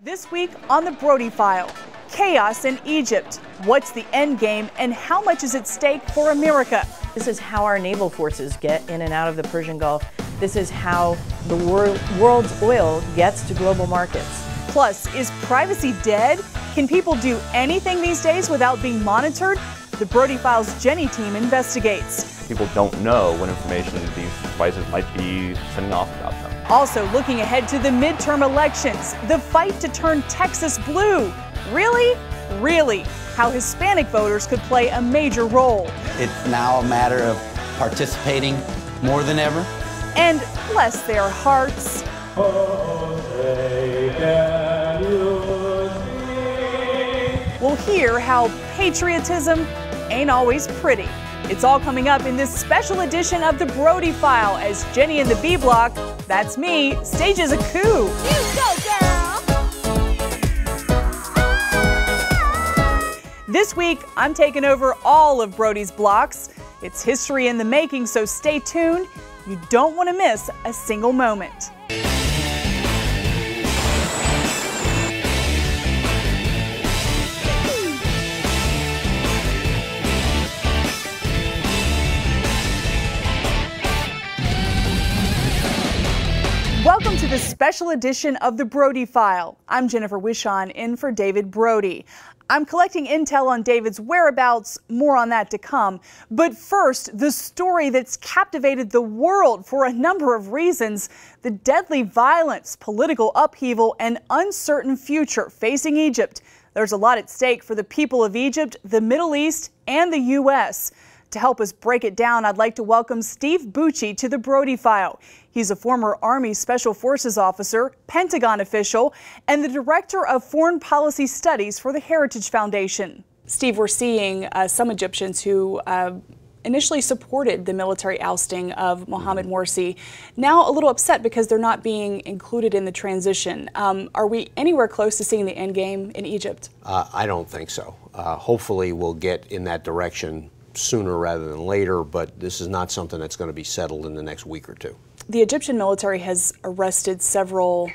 This week on the Brody File, chaos in Egypt. What's the end game and how much is at stake for America? This is how our naval forces get in and out of the Persian Gulf. This is how the world's oil gets to global markets. Plus, is privacy dead? Can people do anything these days without being monitored? The Brody File's Jenny team investigates. People don't know what information these devices might be sending off about them. Also looking ahead to the midterm elections, the fight to turn Texas blue. Really? Really? How Hispanic voters could play a major role. It's now a matter of participating more than ever. And bless their hearts. We'll hear how patriotism ain't always pretty. It's all coming up in this special edition of the Brody File as Jenny in the B Block, that's me, stages a coup. You go, girl! This week, I'm taking over all of Brody's blocks. It's history in the making, so stay tuned. You don't want to miss a single moment. Welcome to the special edition of the Brody File. I'm Jennifer Wishon in for David Brody. I'm collecting intel on David's whereabouts, more on that to come. But first, the story that's captivated the world for a number of reasons: the deadly violence, political upheaval, and uncertain future facing Egypt. There's a lot at stake for the people of Egypt, the Middle East, and the U.S. To help us break it down, I'd like to welcome Steve Bucci to the Brody File. He's a former Army Special Forces officer, Pentagon official, and the Director of Foreign Policy Studies for the Heritage Foundation. Steve, we're seeing some Egyptians who initially supported the military ousting of Mohamed Morsi, now a little upset because they're not being included in the transition. Are we anywhere close to seeing the end game in Egypt? I don't think so. Hopefully we'll get in that direction sooner rather than later, but this is not something that's going to be settled in the next week or two. The Egyptian military has arrested several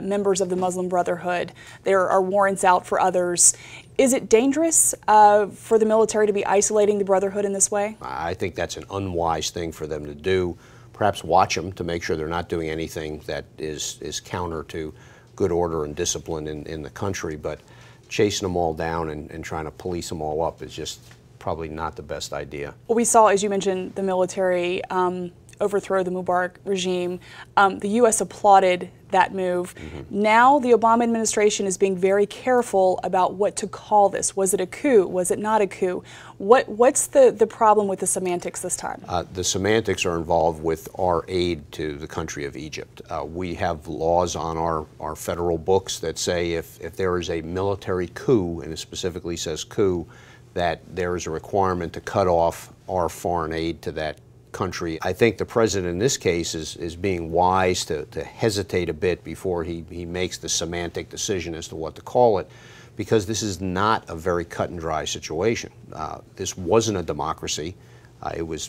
members of the Muslim Brotherhood. There are warrants out for others. Is it dangerous for the military to be isolating the Brotherhood in this way? I think that's an unwise thing for them to do. Perhaps watch them to make sure they're not doing anything that is counter to good order and discipline in the country, but chasing them all down and trying to police them all up is just probably not the best idea. Well, we saw, as you mentioned, the military overthrow the Mubarak regime. The U.S. applauded that move. Now the Obama administration is being very careful about what to call this. Was it a coup? Was it not a coup? What's the problem with the semantics this time? The semantics are involved with our aid to the country of Egypt. We have laws on our federal books that say if there is a military coup, and it specifically says coup, that there is a requirement to cut off our foreign aid to that country. I think the president in this case is being wise to hesitate a bit before he makes the semantic decision as to what to call it, because this is not a very cut and dry situation. This wasn't a democracy.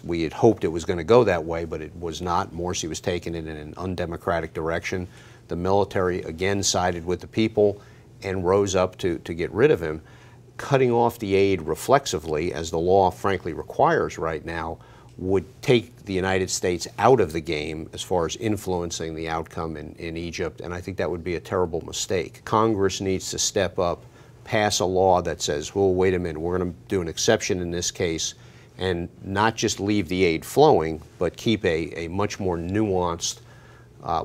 We had hoped it was going to go that way, but it was not. Morsi was taken in an undemocratic direction. The military again sided with the people and rose up to get rid of him. Cutting off the aid reflexively, as the law frankly requires right now, would take the United States out of the game as far as influencing the outcome in Egypt, and I think that would be a terrible mistake. Congress needs to step up, pass a law that says, well, wait a minute, we're going to do an exception in this case, and not just leave the aid flowing, but keep a much more nuanced,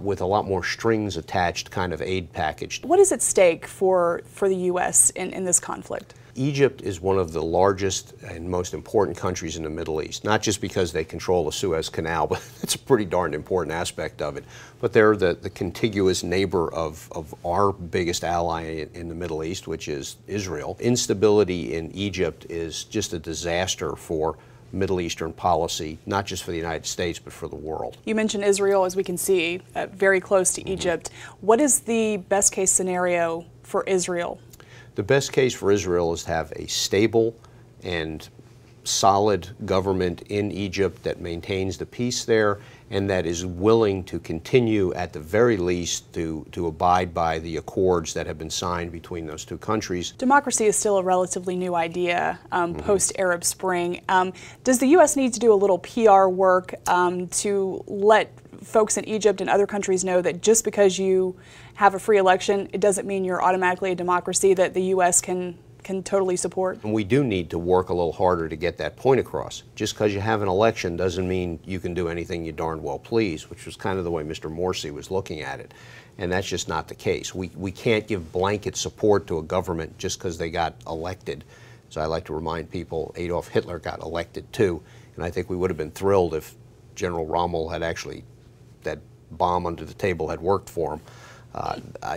with a lot more strings attached kind of aid package. What is at stake for the U.S. in this conflict? Egypt is one of the largest and most important countries in the Middle East, not just because they control the Suez Canal, but it's a pretty darn important aspect of it, but they're the contiguous neighbor of our biggest ally in the Middle East, which is Israel. Instability in Egypt is just a disaster for Middle Eastern policy, not just for the United States, but for the world. You mentioned Israel, as we can see, very close to Egypt. What is the best case scenario for Israel? The best case for Israel is to have a stable and solid government in Egypt that maintains the peace there and that is willing to continue, at the very least, to abide by the accords that have been signed between those two countries. Democracy is still a relatively new idea post-Arab Spring. Does the U.S. need to do a little PR work to let folks in Egypt and other countries know that just because you have a free election, it doesn't mean you're automatically a democracy that the U.S. can totally support? And we do need to work a little harder to get that point across. Just because you have an election doesn't mean you can do anything you darn well please, which was kind of the way Mr. Morsi was looking at it. And that's just not the case. We can't give blanket support to a government just because they got elected. So I like to remind people Adolf Hitler got elected too. And I think we would have been thrilled if General Rommel had actually, that bomb under the table had worked for him.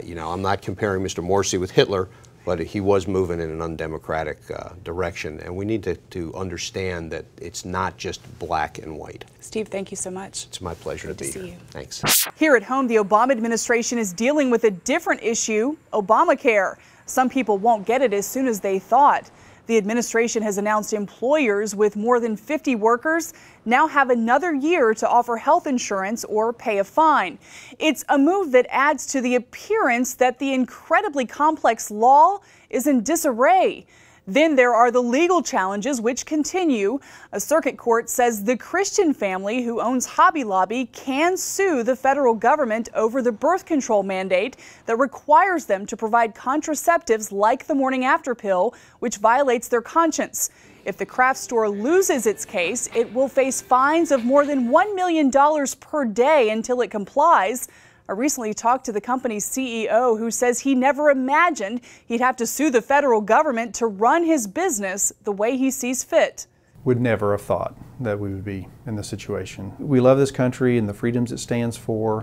You know, I'm not comparing Mr. Morsi with Hitler, but he was moving in an undemocratic direction, and we need to understand that it's not just black and white. Steve, thank you so much. It's my pleasure to be here. Thanks. Here at home, the Obama administration is dealing with a different issue, Obamacare. Some people won't get it as soon as they thought. The administration has announced employers with more than 50 workers now have another year to offer health insurance or pay a fine. It's a move that adds to the appearance that the incredibly complex law is in disarray. Then there are the legal challenges which continue. A circuit court says the Christian family who owns Hobby Lobby can sue the federal government over the birth control mandate that requires them to provide contraceptives like the morning after pill, which violates their conscience. If the craft store loses its case, it will face fines of more than $1 million per day until it complies. I recently talked to the company's CEO who says he never imagined he'd have to sue the federal government to run his business the way he sees fit. Would never have thought that we would be in this situation. We love this country and the freedoms it stands for,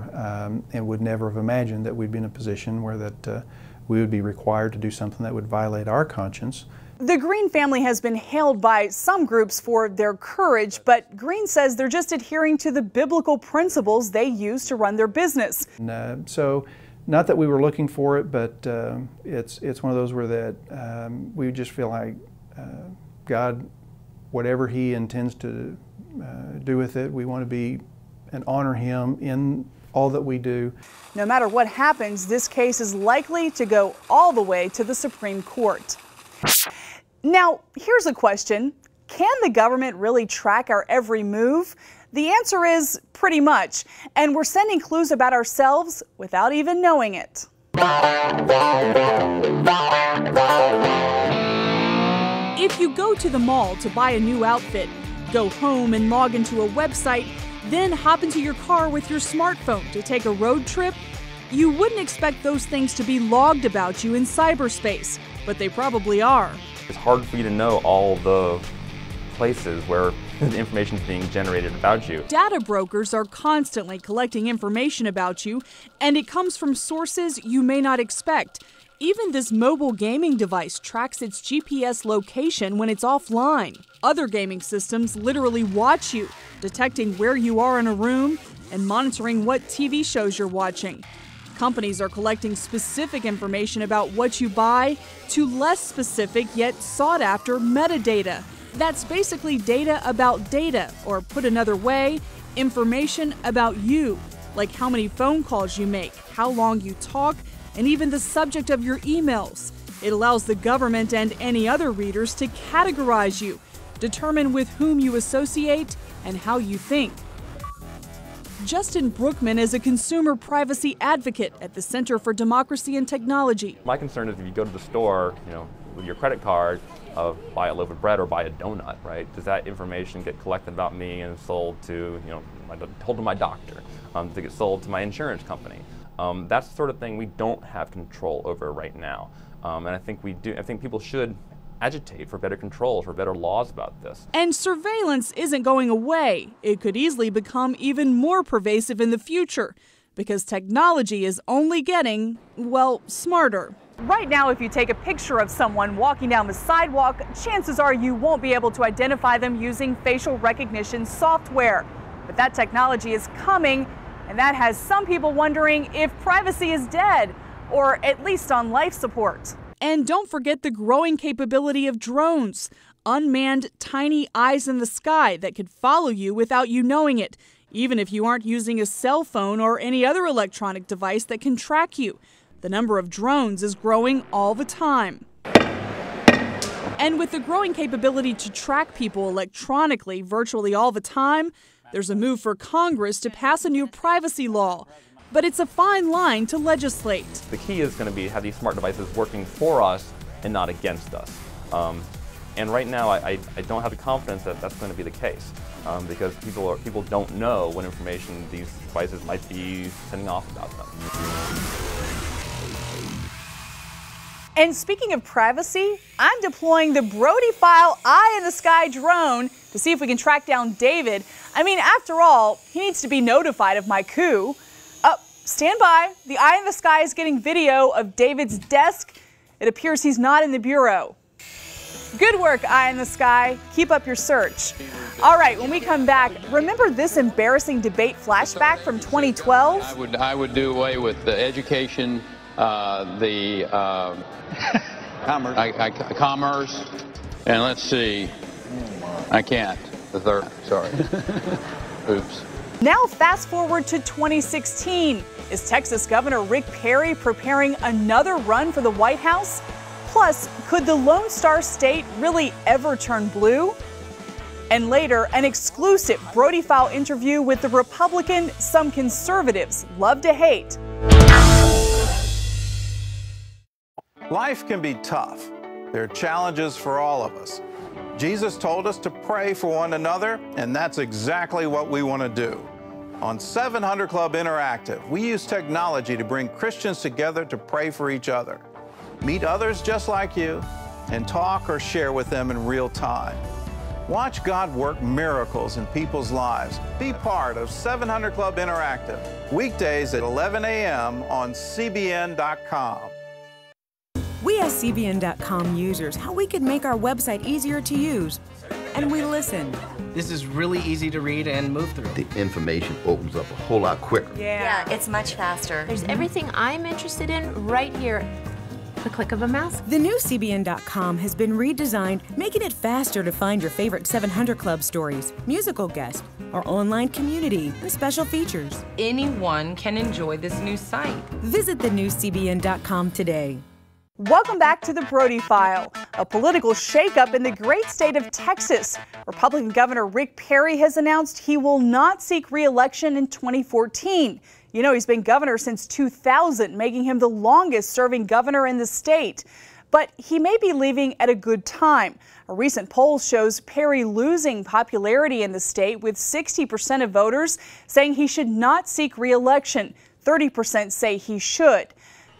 and would never have imagined that we'd be in a position where that we would be required to do something that would violate our conscience. The Green family has been hailed by some groups for their courage, but Green says they're just adhering to the biblical principles they use to run their business. So, not that we were looking for it, but it's one of those where that we just feel like God, whatever He intends to do with it, we want to be and honor Him in all that we do. No matter what happens, this case is likely to go all the way to the Supreme Court. Now, here's a question. Can the government really track our every move? The answer is pretty much, and we're sending clues about ourselves without even knowing it. If you go to the mall to buy a new outfit, go home and log into a website, then hop into your car with your smartphone to take a road trip, you wouldn't expect those things to be logged about you in cyberspace, but they probably are. It's hard for you to know all the places where the information is being generated about you. Data brokers are constantly collecting information about you, and it comes from sources you may not expect. Even this mobile gaming device tracks its GPS location when it's offline. Other gaming systems literally watch you, detecting where you are in a room and monitoring what TV shows you're watching. Companies are collecting specific information about what you buy to less specific yet sought-after metadata. That's basically data about data, or put another way, information about you, like how many phone calls you make, how long you talk, and even the subject of your emails. It allows the government and any other readers to categorize you, determine with whom you associate, and how you think. Justin Brookman is a consumer privacy advocate at the Center for Democracy and Technology. My concern is if you go to the store, with your credit card, buy a loaf of bread or buy a donut, right? Does that information get collected about me and sold to, told to my doctor? Does it get sold to my insurance company? That's the sort of thing we don't have control over right now, and I think we do. I think people should agitate for better controls, for better laws about this. And surveillance isn't going away. It could easily become even more pervasive in the future because technology is only getting, well, smarter. Right now, if you take a picture of someone walking down the sidewalk, chances are you won't be able to identify them using facial recognition software. But that technology is coming, and that has some people wondering if privacy is dead, or at least on life support. And don't forget the growing capability of drones. unmanned, tiny eyes in the sky that could follow you without you knowing it, even if you aren't using a cell phone or any other electronic device that can track you. The number of drones is growing all the time. And with the growing capability to track people electronically virtually all the time, there's a move for Congress to pass a new privacy law. But it's a fine line to legislate. The key is going to be have these smart devices working for us and not against us. And right now, I don't have the confidence that that's going to be the case because people don't know what information these devices might be sending off about them. And speaking of privacy, I'm deploying the Brody File Eye in the Sky drone to see if we can track down David. I mean, after all, he needs to be notified of my coup. Stand by. The Eye in the Sky is getting video of David's desk. It appears he's not in the bureau. Good work, Eye in the Sky. Keep up your search. All right, when we come back, remember this embarrassing debate flashback from 2012? I would do away with the education, commerce, and let's see, I can't. The third, sorry. Oops. Now fast forward to 2016. Is Texas Governor Rick Perry preparing another run for the White House? Plus, could the Lone Star State really ever turn blue? And later, an exclusive Brody File interview with the Republican some conservatives love to hate. Life can be tough. There are challenges for all of us. Jesus told us to pray for one another, and that's exactly what we want to do. On 700 Club Interactive, we use technology to bring Christians together to pray for each other. Meet others just like you and talk or share with them in real time. Watch God work miracles in people's lives. Be part of 700 Club Interactive, weekdays at 11 a.m. on CBN.com. We asked CBN.com users how we could make our website easier to use, and we listened. This is really easy to read and move through. The information opens up a whole lot quicker. Yeah, it's much faster. There's everything I'm interested in right here. The click of a mouse. The new CBN.com has been redesigned, making it faster to find your favorite 700 Club stories, musical guests, our online community, and special features. Anyone can enjoy this new site. Visit the new CBN.com today. Welcome back to the Brody File. A political shakeup in the great state of Texas. Republican Governor Rick Perry has announced he will not seek re-election in 2014. You know, he's been governor since 2000, making him the longest serving governor in the state. But he may be leaving at a good time. A recent poll shows Perry losing popularity in the state, with 60% of voters saying he should not seek re-election. 30% say he should.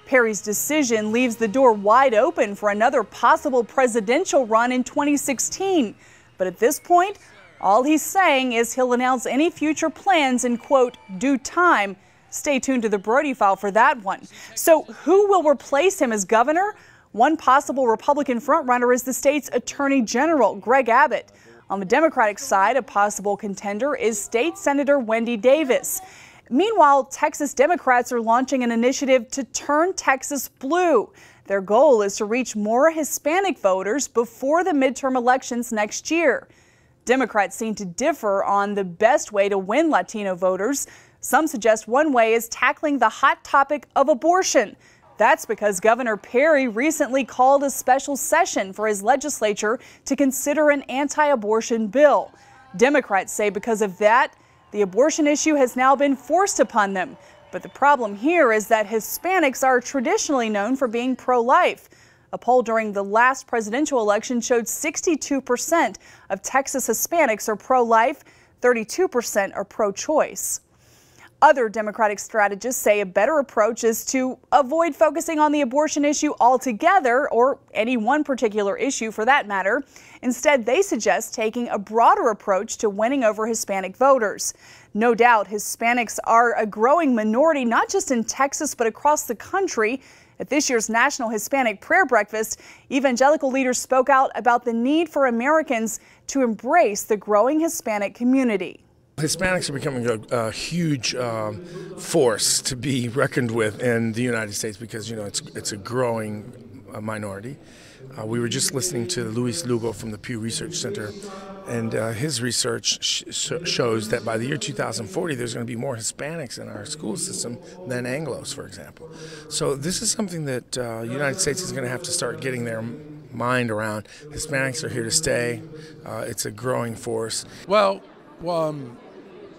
Perry's decision leaves the door wide open for another possible presidential run in 2016. But at this point, all he's saying is he'll announce any future plans in, quote, due time. Stay tuned to the Brody File for that one. So who will replace him as governor? One possible Republican frontrunner is the state's Attorney General, Greg Abbott. On the Democratic side, a possible contender is State Senator Wendy Davis. Meanwhile, Texas Democrats are launching an initiative to turn Texas blue. Their goal is to reach more Hispanic voters before the midterm elections next year. Democrats seem to differ on the best way to win Latino voters. Some suggest one way is tackling the hot topic of abortion. That's because Governor Perry recently called a special session for his legislature to consider an anti-abortion bill. Democrats say because of that, the abortion issue has now been forced upon them. But the problem here is that Hispanics are traditionally known for being pro-life. A poll during the last presidential election showed 62% of Texas Hispanics are pro-life, 32% are pro-choice. Other Democratic strategists say a better approach is to avoid focusing on the abortion issue altogether, or any one particular issue for that matter. Instead, they suggest taking a broader approach to winning over Hispanic voters. No doubt, Hispanics are a growing minority, not just in Texas, but across the country. At this year's National Hispanic Prayer Breakfast, evangelical leaders spoke out about the need for Americans to embrace the growing Hispanic community. Hispanics are becoming a huge force to be reckoned with in the United States because, you know, it's a growing minority. We were just listening to Luis Lugo from the Pew Research Center, and his research shows that by the year 2040, there's going to be more Hispanics in our school system than Anglos, for example. So this is something that the United States is going to have to start getting their mind around. Hispanics are here to stay. It's a growing force. Well,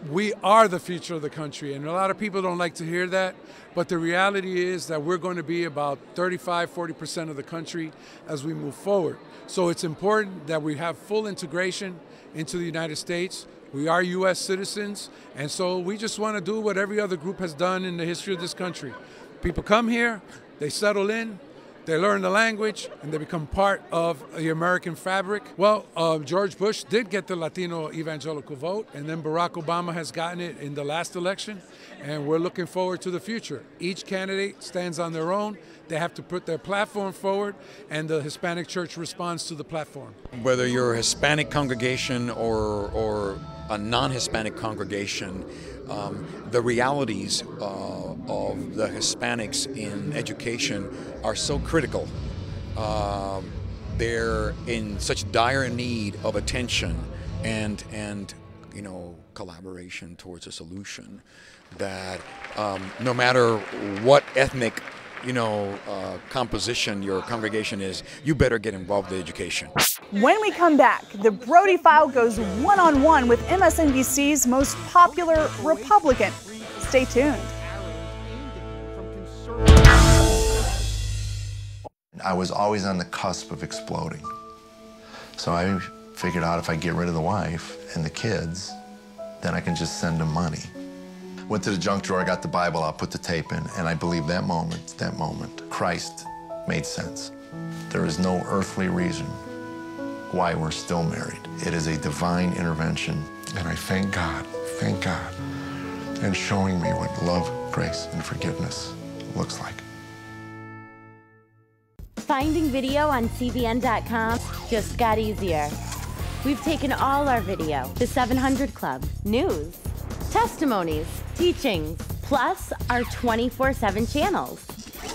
we are the future of the country, and a lot of people don't like to hear that, but the reality is that we're going to be about 35–40% of the country as we move forward. So it's important that we have full integration into the United States. We are U.S. citizens, and so we just want to do what every other group has done in the history of this country. People come here, they settle in, they learn the language, and they become part of the American fabric. Well, George Bush did get the Latino evangelical vote, and then Barack Obama has gotten it in the last election, and we're looking forward to the future. Each candidate stands on their own. They have to put their platform forward, and the Hispanic church responds to the platform. Whether you're a Hispanic congregation or a non-Hispanic congregation, the realities of the Hispanics in education are so critical. They're in such dire need of attention and collaboration towards a solution that no matter what ethnic composition your congregation is, you better get involved in education. When we come back, the Brody File goes one-on-one with MSNBC's most popular Republican. Stay tuned. I was always on the cusp of exploding. So I figured out if I get rid of the wife and the kids, then I can just send them money. Went to the junk drawer, I got the Bible out, put the tape in, and I believe that moment, Christ made sense. There is no earthly reason why we're still married. It is a divine intervention, and I thank God, and showing me what love, grace, and forgiveness looks like. Finding video on CBN.com just got easier. We've taken all our video, the 700 Club, news, testimonies, teachings, plus our 24/7 channels,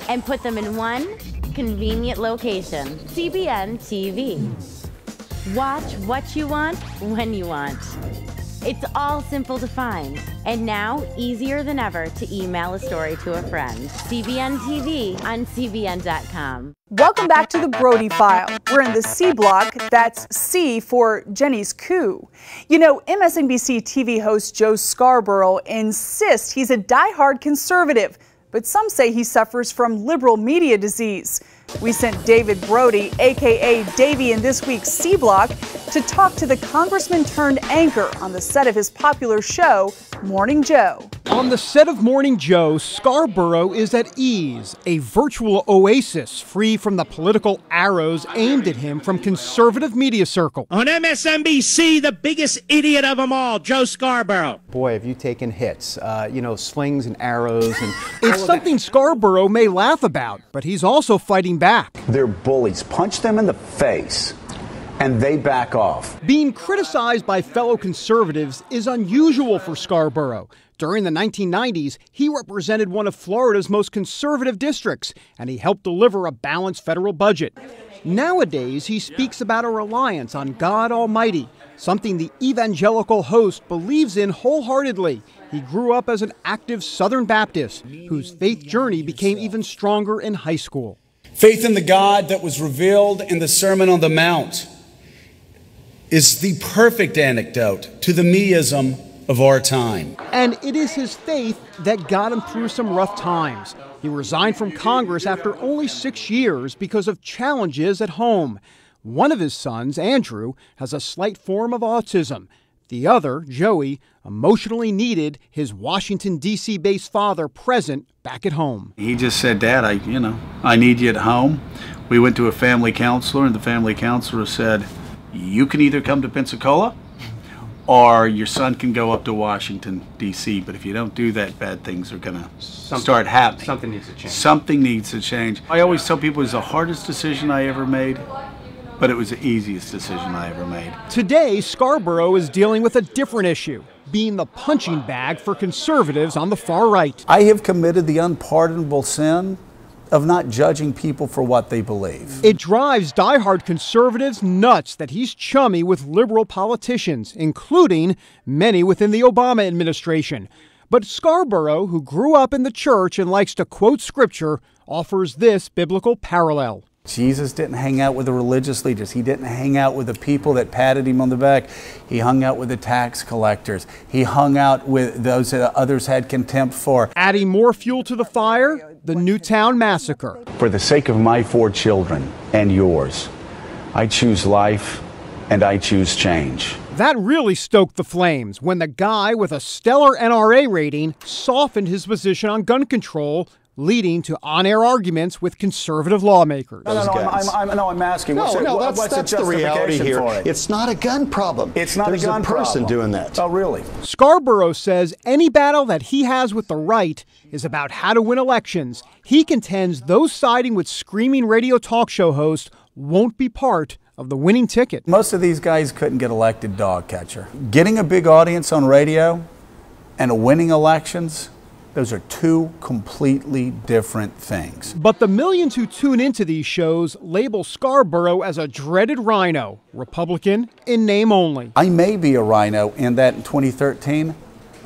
and put them in one convenient location, CBN TV. Watch what you want, when you want. It's all simple to find, and now easier than ever to email a story to a friend. CBN TV on CBN.com. Welcome back to the Brody File. We're in the C block. That's C for Jenny's Coup. You know, MSNBC TV host Joe Scarborough insists he's a diehard conservative, but some say he suffers from liberal media disease. We sent David Brody, a.k.a. Davey, in this week's C Block to talk to the congressman turned anchor on the set of his popular show, Morning Joe. On the set of Morning Joe, Scarborough is at ease, a virtual oasis free from the political arrows aimed at him from conservative media circles. On MSNBC, the biggest idiot of them all, Joe Scarborough. Boy, have you taken hits, slings and arrows. And it's something Scarborough may laugh about, but he's also fighting back. They're bullies. Punch them in the face, and they back off. Being criticized by fellow conservatives is unusual for Scarborough. During the 1990s, he represented one of Florida's most conservative districts, and he helped deliver a balanced federal budget. Nowadays, he speaks about a reliance on God Almighty, something the evangelical host believes in wholeheartedly. He grew up as an active Southern Baptist, whose faith journey became even stronger in high school. Faith in the God that was revealed in the Sermon on the Mount is the perfect antidote to the meism of our time. And it is his faith that got him through some rough times. He resigned from Congress after only 6 years because of challenges at home. One of his sons, Andrew, has a slight form of autism. The other, Joey, emotionally needed his Washington, D.C.-based father present back at home. He just said, Dad, I need you at home. We went to a family counselor, and the family counselor said, you can either come to Pensacola or your son can go up to Washington, D.C., but if you don't do that, bad things are going to start happening. Something needs to change. Something needs to change. I always tell people it was the hardest decision I ever made, but it was the easiest decision I ever made. Today, Scarborough is dealing with a different issue, being the punching bag for conservatives on the far right. I have committed the unpardonable sin of not judging people for what they believe. It drives diehard conservatives nuts that he's chummy with liberal politicians, including many within the Obama administration. But Scarborough, who grew up in the church and likes to quote scripture, offers this biblical parallel. Jesus didn't hang out with the religious leaders. He didn't hang out with the people that patted him on the back. He hung out with the tax collectors. He hung out with those that others had contempt for. Adding more fuel to the fire, the Newtown Massacre. For the sake of my 4 children and yours, I choose life and I choose change. That really stoked the flames when the guy with a stellar NRA rating softened his position on gun control, leading to on-air arguments with conservative lawmakers. I'm asking. That's the reality here. It's not a gun problem. It's not There's a gun person problem. doing that. Oh, really? Scarborough says any battle that he has with the right is about how to win elections. He contends those siding with screaming radio talk show hosts won't be part of the winning ticket. Most of these guys couldn't get elected dog catcher. Getting a big audience on radio and winning elections, those are 2 completely different things. But the millions who tune into these shows label Scarborough as a dreaded rhino, Republican in name only. I may be a rhino in that in 2013,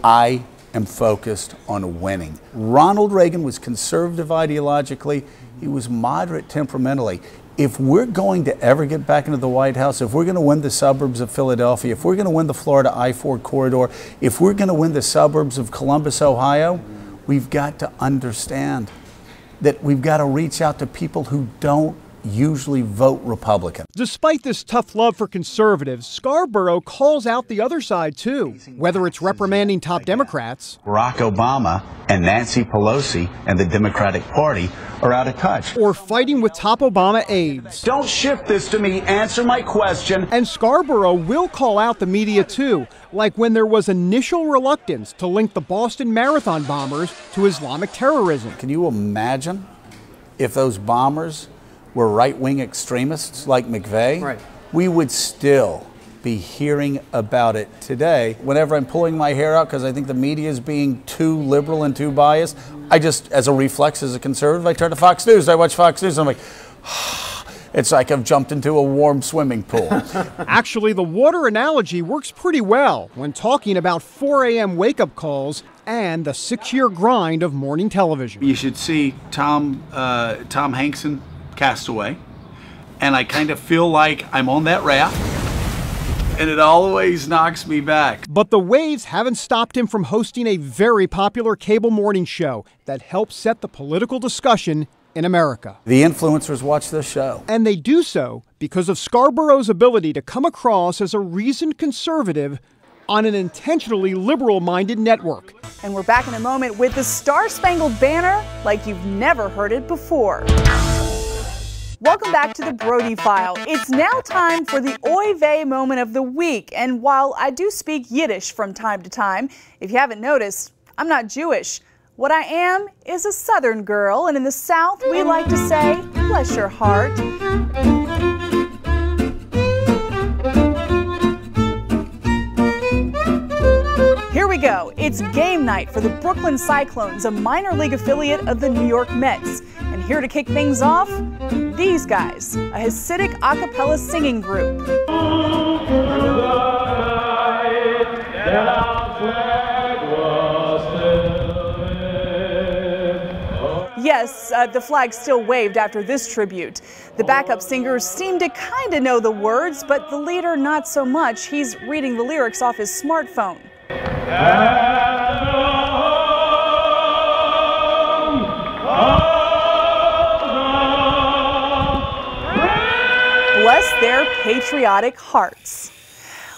I am focused on winning. Ronald Reagan was conservative ideologically. He was moderate temperamentally. If we're going to ever get back into the White House, if we're going to win the suburbs of Philadelphia, if we're going to win the Florida I-4 corridor, if we're going to win the suburbs of Columbus, Ohio, we've got to understand that we've got to reach out to people who don't usually vote Republican. Despite this tough love for conservatives, Scarborough calls out the other side too, whether it's reprimanding top Democrats, Barack Obama and Nancy Pelosi and the Democratic Party are out of touch, or fighting with top Obama aides. Don't shift this to me. Answer my question. And Scarborough will call out the media too, like when there was initial reluctance to link the Boston Marathon bombers to Islamic terrorism. Can you imagine if those bombers were right-wing extremists like McVeigh? Right. We would still be hearing about it today. Whenever I'm pulling my hair out because I think the media is being too liberal and too biased, I just, as a reflex, as a conservative, I turn to Fox News. I watch Fox News, and I'm like, it's like I've jumped into a warm swimming pool. Actually, the water analogy works pretty well when talking about 4 a.m. wake-up calls and the 6-year grind of morning television. You should see Tom Hanks' Castaway, and I kind of feel like I'm on that raft, and it always knocks me back. But the waves haven't stopped him from hosting a very popular cable morning show that helps set the political discussion in America. The influencers watch this show. And they do so because of Scarborough's ability to come across as a reasoned conservative on an intentionally liberal-minded network. And we're back in a moment with the Star-Spangled Banner like you've never heard it before. Welcome back to the Brody File. It's now time for the Oy Vey moment of the week. And while I do speak Yiddish from time to time, if you haven't noticed, I'm not Jewish. What I am is a Southern girl, and in the South we like to say, bless your heart. Here we go. It's game night for the Brooklyn Cyclones, a minor league affiliate of the New York Mets. And here to kick things off, these guys, a Hasidic a cappella singing group. Yes, the flag still waved after this tribute. The backup singers seem to kind of know the words, but the leader not so much. He's reading the lyrics off his smartphone. Bless their patriotic hearts.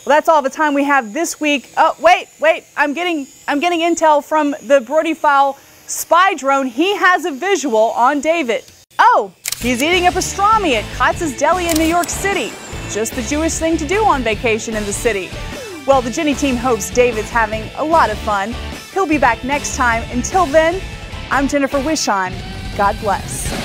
Well, that's all the time we have this week. Oh, wait, I'm getting intel from the Brody File spy drone. He has a visual on David. Oh, he's eating a pastrami at Katz's Deli in New York City. Just the Jewish thing to do on vacation in the city. Well, the Ginny team hopes David's having a lot of fun. He'll be back next time. Until then, I'm Jennifer Wishon. God bless.